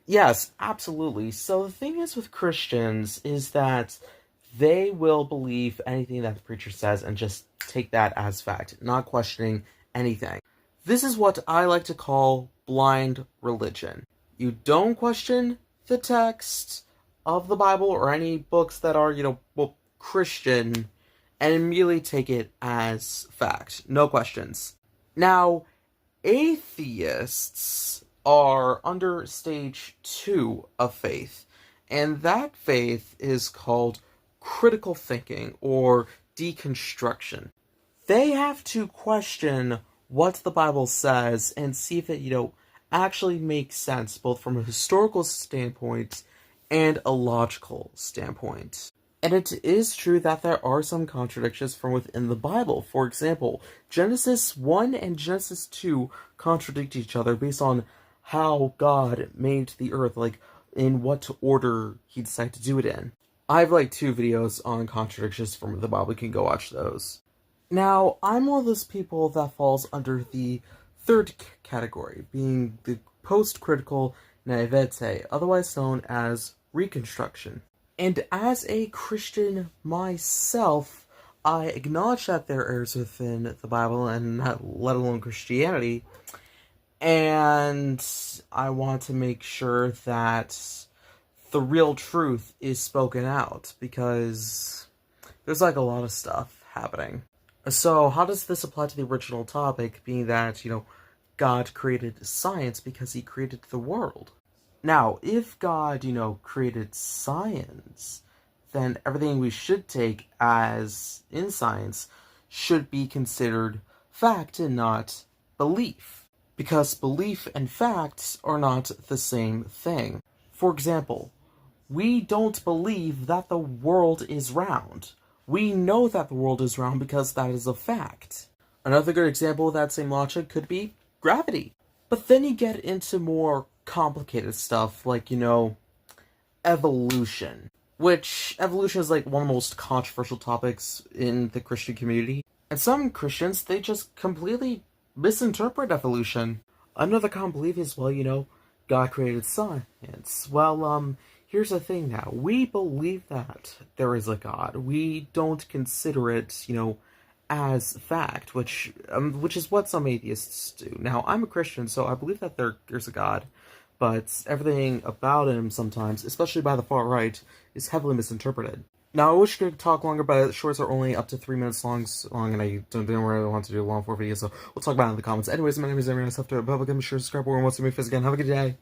Yes, absolutely. So the thing is with Christians is that they will believe anything that the preacher says and just take that as fact, not questioning anything. This is what I like to call blind religion. You don't question the text of the Bible or any books that are, well, Christian, and immediately take it as fact. No questions. Now, atheists are under stage 2 of faith, and that faith is called critical thinking or deconstruction. They have to question what the Bible says and see if it, actually makes sense both from a historical standpoint and a logical standpoint. And it is true that there are some contradictions from within the Bible. For example, Genesis 1 and Genesis 2 contradict each other based on how God made the earth, like in what order he decided to do it in. I have like 2 videos on contradictions from the Bible. You can go watch those. Now, I'm one of those people that falls under the third category, being the post-critical naivete, otherwise known as reconstruction. And as a Christian myself, I acknowledge that there are errors within the Bible and not let alone Christianity, and I want to make sure that the real truth is spoken out because there's like a lot of stuff happening. So, how does this apply to the original topic, being that, God created science because he created the world? Now, if God, created science, then everything we should take as in science should be considered fact and not belief. Because belief and facts are not the same thing. For example, we don't believe that the world is round. We know that the world is round because that is a fact. Another good example of that same logic could be gravity. But then you get into more complicated stuff like, evolution. Which, evolution is like one of the most controversial topics in the Christian community. And some Christians, they just completely misinterpret evolution. Another common belief is, well, God created science. Well, here's the thing now. We believe that there is a God. We don't consider it, as fact, which is what some atheists do. Now, I'm a Christian, so I believe that there's a God, but everything about him sometimes, especially by the far right, is heavily misinterpreted. Now, I wish I could talk longer, but shorts are only up to 3 minutes long, and I don't really want to do a long form video, so we'll talk about it in the comments. Anyways, my name is Aaron, I have to Republican, be sure to subscribe, or wants to meet us again. Have a good day.